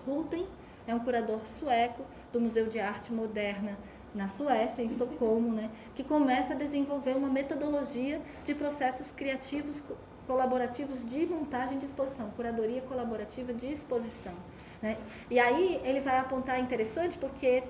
Hulten, é um curador sueco do Museu de Arte Moderna na Suécia, em Estocolmo, né, que começa a desenvolver uma metodologia de processos criativos colaborativos de montagem de exposição, curadoria colaborativa de exposição, né? E aí ele vai apontar interessante porque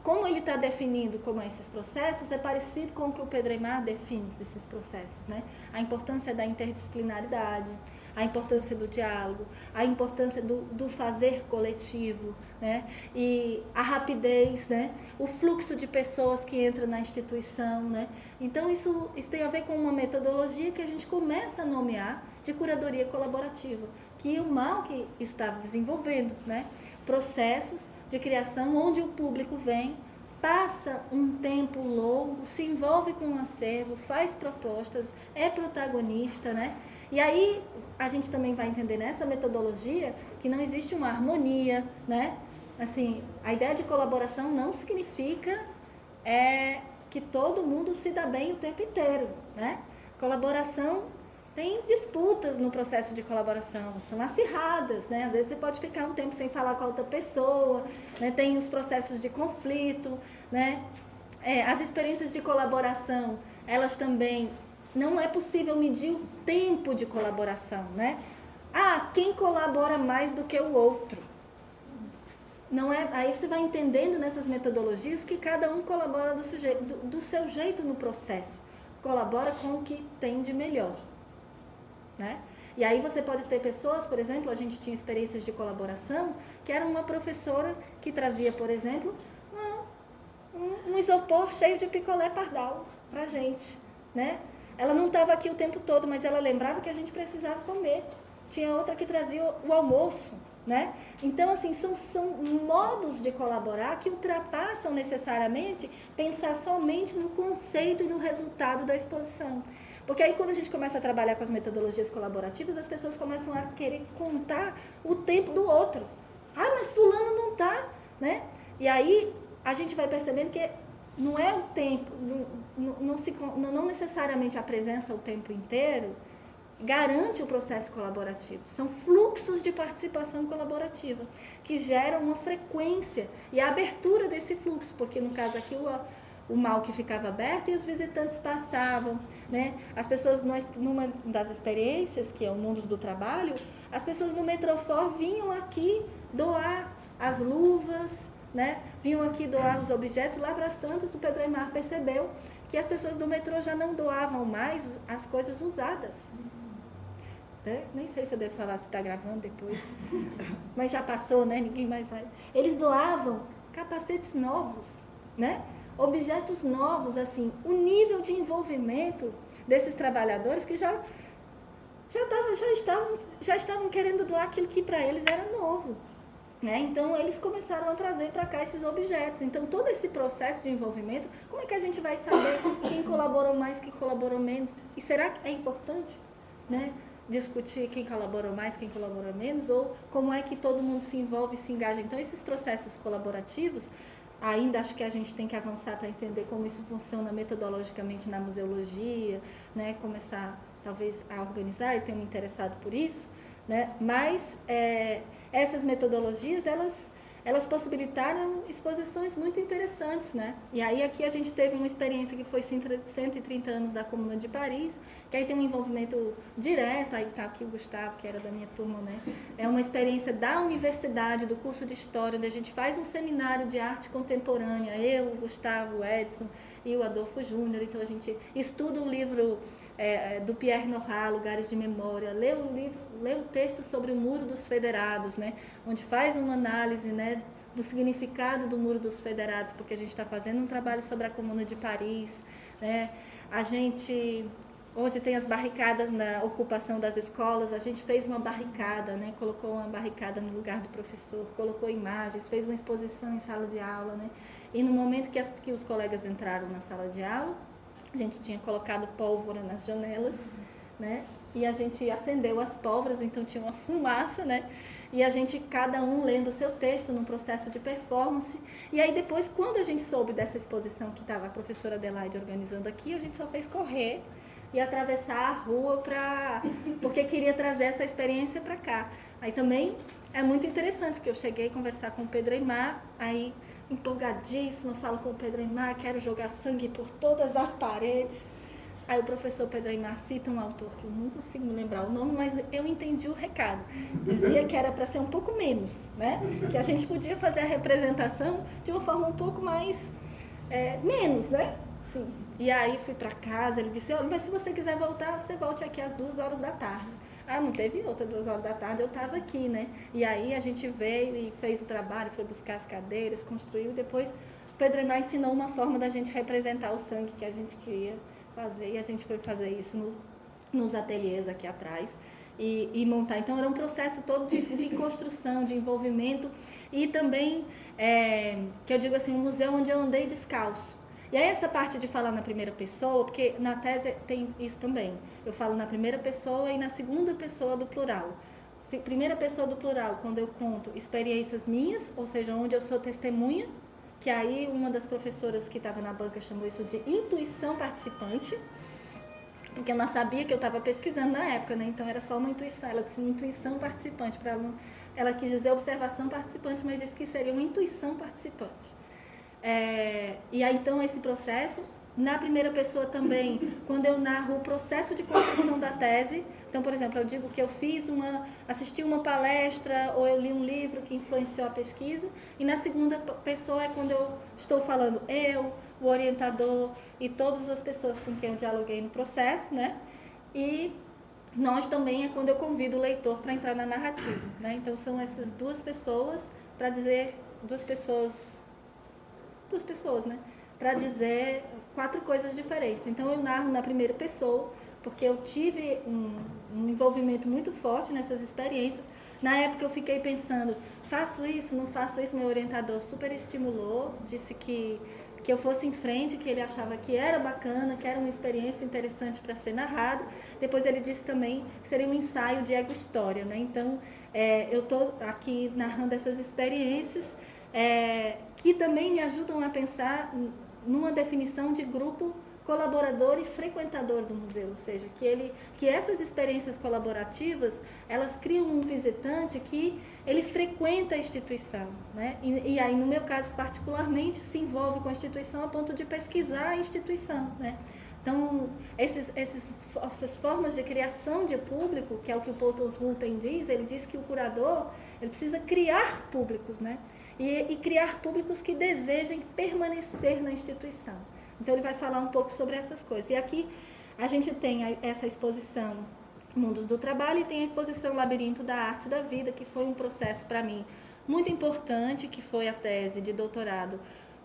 como ele está definindo como esses processos, é parecido com o que o Pedro Aimar define desses processos, né? A importância da interdisciplinaridade, a importância do diálogo, a importância do fazer coletivo, né? E a rapidez, né? O fluxo de pessoas que entram na instituição, né? Então isso tem a ver com uma metodologia que a gente começa a nomear de curadoria colaborativa, que o Malk está desenvolvendo, né? Processos de criação onde o público vem, passa um tempo longo, se envolve com o acervo, faz propostas, é protagonista, né? E aí a gente também vai entender nessa metodologia que não existe uma harmonia, né? Assim, a ideia de colaboração não significa que todo mundo se dá bem o tempo inteiro, né? Colaboração tem disputas no processo de colaboração, são acirradas, né? Às vezes você pode ficar um tempo sem falar com a outra pessoa, né? Tem os processos de conflito, né? As experiências de colaboração, elas também, não é possível medir o tempo de colaboração, né? Quem colabora mais do que o outro? Não é, aí você vai entendendo nessas metodologias que cada um colabora do seu jeito no processo, colabora com o que tem de melhor. Né? E aí você pode ter pessoas, por exemplo, a gente tinha experiências de colaboração, que era uma professora que trazia, por exemplo, um isopor cheio de picolé pardal pra gente, né? Ela não estava aqui o tempo todo, mas ela lembrava que a gente precisava comer. Tinha outra que trazia o almoço, né? Então, assim, são modos de colaborar que ultrapassam necessariamente pensar somente no conceito e no resultado da exposição. Porque aí quando a gente começa a trabalhar com as metodologias colaborativas, as pessoas começam a querer contar o tempo do outro. Mas fulano não está, né? E aí a gente vai percebendo que não é o tempo, não necessariamente a presença o tempo inteiro garante o processo colaborativo. São fluxos de participação colaborativa que geram uma frequência e a abertura desse fluxo, porque no caso aqui o Malk ficava aberto e os visitantes passavam, né? As pessoas, numa das experiências, que é o Mundos do Trabalho, as pessoas no Metrofor vinham aqui doar as luvas, né? Vinham aqui doar os objetos. Lá para as tantas, o Pedro Aimar percebeu que as pessoas do metrô já não doavam mais as coisas usadas. Nem sei se eu devo falar, se está gravando depois, mas já passou, né? Ninguém mais vai. Eles doavam capacetes novos, né? Objetos novos, assim, o nível de envolvimento desses trabalhadores que já estavam querendo doar aquilo que para eles era novo, né? Então eles começaram a trazer para cá esses objetos. Então todo esse processo de envolvimento, como é que a gente vai saber quem colaborou mais, quem colaborou menos? E será que é importante, né, discutir quem colaborou mais, quem colaborou menos, ou como é que todo mundo se envolve e se engaja? Então esses processos colaborativos, ainda acho que a gente tem que avançar para entender como isso funciona metodologicamente na museologia, né? Começar talvez a organizar, eu tenho me interessado por isso, né? Mas essas metodologias, elas possibilitaram exposições muito interessantes, né? E aí aqui a gente teve uma experiência que foi 130 anos da Comuna de Paris, que aí tem um envolvimento direto, aí está aqui o Gustavo, que era da minha turma, né? É uma experiência da universidade, do curso de História, onde a gente faz um seminário de arte contemporânea, eu, o Gustavo, o Edson e o Adolfo Júnior. Então a gente estuda o livro do Pierre Nora, Lugares de Memória, lê o texto sobre o Muro dos Federados, né, onde faz uma análise, né, do significado do Muro dos Federados, porque a gente está fazendo um trabalho sobre a Comuna de Paris, né. A gente hoje tem as barricadas na ocupação das escolas, a gente fez uma barricada, né, colocou uma barricada no lugar do professor, colocou imagens, fez uma exposição em sala de aula, né, e no momento que os colegas entraram na sala de aula, a gente tinha colocado pólvora nas janelas, né? E a gente acendeu as pólvoras, então tinha uma fumaça, né? E a gente, cada um lendo o seu texto num processo de performance. E aí depois, quando a gente soube dessa exposição que estava a professora Adelaide organizando aqui, a gente só fez correr, e atravessar a rua porque queria trazer essa experiência para cá. Aí também é muito interessante, porque eu cheguei a conversar com o Pedro Aimar, aí empolgadíssima, falo com o Pedro Aimar, quero jogar sangue por todas as paredes. Aí o professor Pedro Aimar cita um autor que eu não consigo me lembrar o nome, mas eu entendi o recado. Dizia que era para ser um pouco menos, né? Que a gente podia fazer a representação de uma forma um pouco mais menos, né? Sim. E aí fui para casa, ele disse, olha, mas se você quiser voltar, você volte aqui às 2h da tarde. Ah, não teve outra 2h da tarde, eu estava aqui, né? E aí a gente veio e fez o trabalho, foi buscar as cadeiras, construiu, e depois o Pedro Aimar ensinou uma forma da gente representar o sangue que a gente queria fazer, e a gente foi fazer isso nos ateliês aqui atrás e montar. Então era um processo todo de construção, de envolvimento, e também, que eu digo assim, um museu onde eu andei descalço. E aí essa parte de falar na primeira pessoa, porque na tese tem isso também, eu falo na primeira pessoa e na segunda pessoa do plural. Primeira pessoa do plural, quando eu conto experiências minhas, ou seja, onde eu sou testemunha, que aí uma das professoras que estava na banca chamou isso de intuição participante, porque eu não sabia que eu estava pesquisando na época, né? Então era só uma intuição, ela disse intuição participante, ela quis dizer observação participante, mas disse que seria uma intuição participante. E aí então esse processo, na primeira pessoa também, quando eu narro o processo de construção da tese, então, por exemplo, eu digo que eu assisti uma palestra ou eu li um livro que influenciou a pesquisa, e na segunda pessoa é quando eu estou falando o orientador e todas as pessoas com quem eu dialoguei no processo, né? E nós também é quando eu convido o leitor para entrar na narrativa, né? Então são essas duas pessoas, para dizer, duas pessoas, né? Para dizer 4 coisas diferentes. Então eu narro na primeira pessoa, porque eu tive um envolvimento muito forte nessas experiências. Na época eu fiquei pensando, faço isso, não faço isso, meu orientador super estimulou, disse que eu fosse em frente, que ele achava que era bacana, que era uma experiência interessante para ser narrada. Depois ele disse também que seria um ensaio de ego-história, né? Então eu estou aqui narrando essas experiências, que também me ajudam a pensar numa definição de grupo colaborador e frequentador do museu, ou seja, que essas experiências colaborativas, elas criam um visitante que ele frequenta a instituição, né? E aí, no meu caso particularmente, se envolve com a instituição a ponto de pesquisar a instituição, né? Então, essas formas de criação de público, que é o que o Paul Toussaint diz, ele diz que o curador ele precisa criar públicos, né? E criar públicos que desejem permanecer na instituição. Então ele vai falar um pouco sobre essas coisas. E aqui a gente tem essa exposição Mundos do Trabalho e tem a exposição Labirinto da Arte da Vida, que foi um processo para mim muito importante, que foi a tese de doutorado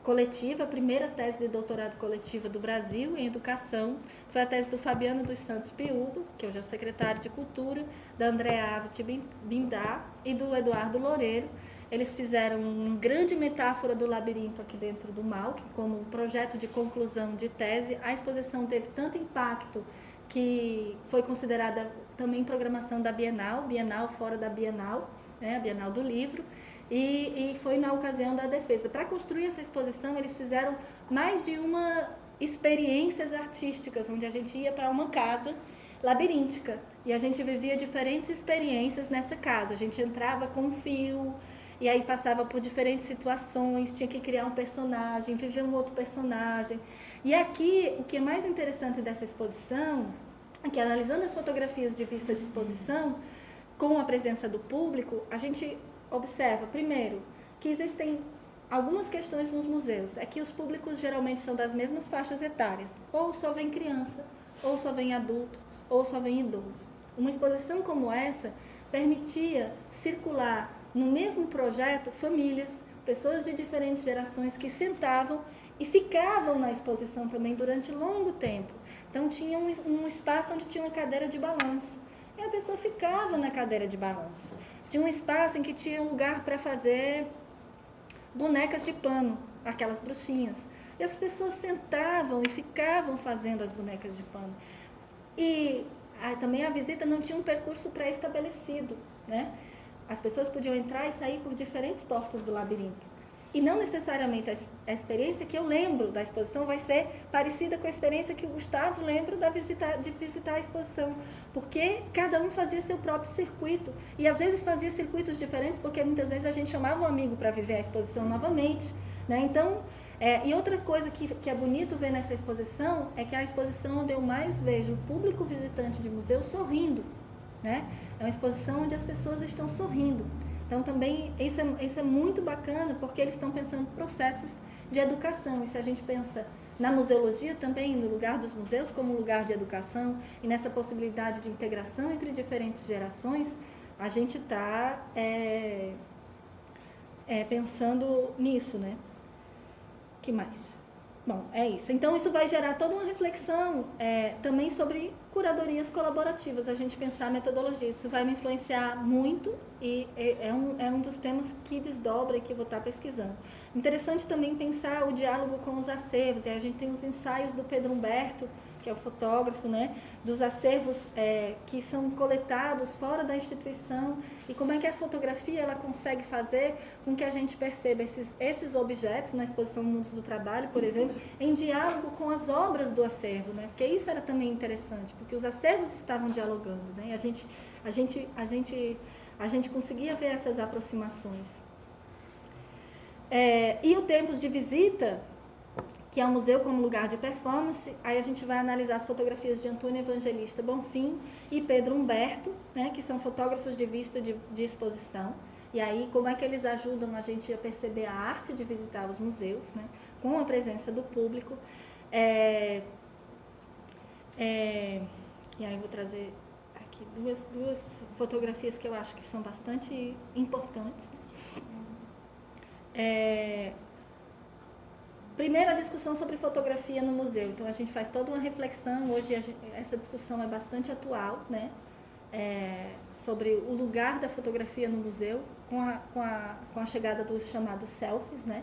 coletiva, a primeira tese de doutorado coletiva do Brasil em educação. Foi a tese do Fabiano dos Santos Piúdo, que hoje é o secretário de Cultura, da Andréa Avit Bindá e do Eduardo Loureiro. Eles fizeram uma grande metáfora do labirinto aqui dentro do MAUC, como um projeto de conclusão de tese. A exposição teve tanto impacto que foi considerada também programação da Bienal fora da Bienal, né, a Bienal do Livro, e foi na ocasião da defesa. Para construir essa exposição, eles fizeram mais de uma experiências artísticas, onde a gente ia para uma casa labiríntica, e a gente vivia diferentes experiências nessa casa. A gente entrava com um fio, e aí passava por diferentes situações, tinha que criar um personagem, viver um outro personagem. E aqui, o que é mais interessante dessa exposição, é que analisando as fotografias de vista de exposição, com a presença do público, a gente observa, primeiro, que existem algumas questões nos museus. É que os públicos geralmente são das mesmas faixas etárias, ou só vem criança, ou só vem adulto, ou só vem idoso. Uma exposição como essa permitia circular no mesmo projeto famílias, pessoas de diferentes gerações que sentavam e ficavam na exposição também durante longo tempo. Então tinha um espaço onde tinha uma cadeira de balanço, e a pessoa ficava na cadeira de balanço. Tinha um espaço em que tinha um lugar para fazer bonecas de pano, aquelas bruxinhas, e as pessoas sentavam e ficavam fazendo as bonecas de pano. E também a visita não tinha um percurso pré-estabelecido, né? As pessoas podiam entrar e sair por diferentes portas do labirinto. E não necessariamente a experiência que eu lembro da exposição vai ser parecida com a experiência que o Gustavo lembra de visitar a exposição. Porque cada um fazia seu próprio circuito. E às vezes fazia circuitos diferentes, porque muitas vezes a gente chamava um amigo para viver a exposição novamente. Né? Então, e outra coisa que é bonito ver nessa exposição é que é a exposição onde eu mais vejo o público visitante de museu sorrindo. Né? É uma exposição onde as pessoas estão sorrindo. Então, também, isso é muito bacana, porque eles estão pensando em processos de educação. E se a gente pensa na museologia também, no lugar dos museus como lugar de educação, e nessa possibilidade de integração entre diferentes gerações, a gente está pensando nisso, né? O que mais? Bom, é isso. Então, isso vai gerar toda uma reflexão também sobre curadorias colaborativas, a gente pensar a metodologia. Isso vai me influenciar muito e é um dos temas que desdobra e que eu vou estar pesquisando. Interessante também pensar o diálogo com os acervos. E a gente tem os ensaios do Pedro Humberto, que é o fotógrafo, né, dos acervos que são coletados fora da instituição, e como é que a fotografia ela consegue fazer com que a gente perceba esses objetos na exposição Mundos do Trabalho, por exemplo, em diálogo com as obras do acervo, né, porque isso era também interessante, porque os acervos estavam dialogando, né, e a gente conseguia ver essas aproximações. E o Tempos de Visita, que é um museu como lugar de performance, aí a gente vai analisar as fotografias de Antônio Evangelista Bonfim e Pedro Humberto, né, que são fotógrafos de vista de exposição, e aí como é que eles ajudam a gente a perceber a arte de visitar os museus, né, com a presença do público. E aí eu vou trazer aqui duas fotografias que eu acho que são bastante importantes. Primeiro, a discussão sobre fotografia no museu. Então, a gente faz toda uma reflexão. Hoje, essa discussão é bastante atual, né? Sobre o lugar da fotografia no museu, com a chegada dos chamados selfies, né?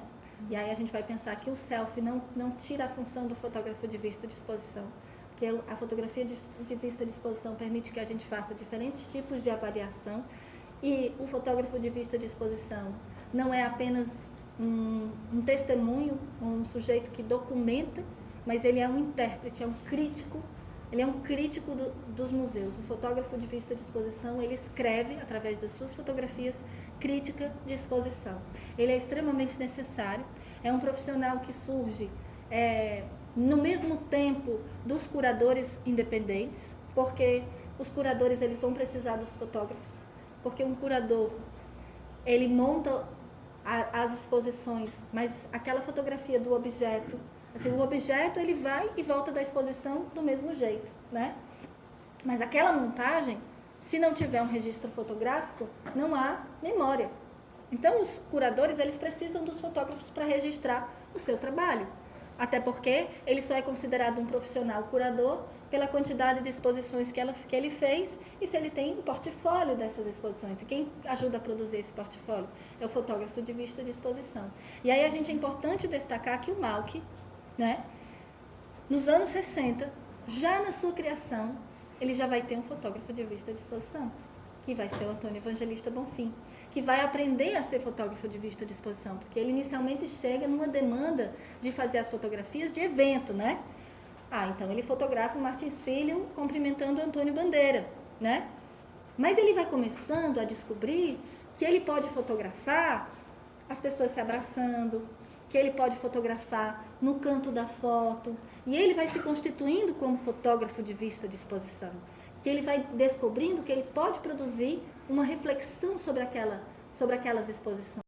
E aí a gente vai pensar que o selfie não tira a função do fotógrafo de vista de exposição, porque a fotografia de vista de exposição permite que a gente faça diferentes tipos de avaliação, e o fotógrafo de vista de exposição não é apenas um testemunho, um sujeito que documenta, mas ele é um intérprete, é um crítico, ele é um crítico dos museus. O fotógrafo de vista de exposição, ele escreve, através das suas fotografias, crítica de exposição. Ele é extremamente necessário, é um profissional que surge no mesmo tempo dos curadores independentes, porque os curadores eles vão precisar dos fotógrafos, porque um curador, ele monta as exposições, mas aquela fotografia do objeto, assim, o objeto ele vai e volta da exposição do mesmo jeito, né? Mas aquela montagem, se não tiver um registro fotográfico, não há memória. Então os curadores eles precisam dos fotógrafos para registrar o seu trabalho, até porque ele só é considerado um profissional curador pela quantidade de exposições que ele fez e se ele tem um portfólio dessas exposições. E quem ajuda a produzir esse portfólio é o fotógrafo de vista de exposição. E aí é importante destacar que o Malk, né, nos anos 60, já na sua criação, ele já vai ter um fotógrafo de vista de exposição, que vai ser o Antônio Evangelista Bonfim, que vai aprender a ser fotógrafo de vista de exposição, porque ele inicialmente chega numa demanda de fazer as fotografias de evento, né? Então ele fotografa o Martins Filho cumprimentando o Antônio Bandeira, né? Mas ele vai começando a descobrir que ele pode fotografar as pessoas se abraçando, que ele pode fotografar no canto da foto, e ele vai se constituindo como fotógrafo de vista de exposição, que ele vai descobrindo que ele pode produzir uma reflexão sobre aquelas exposições.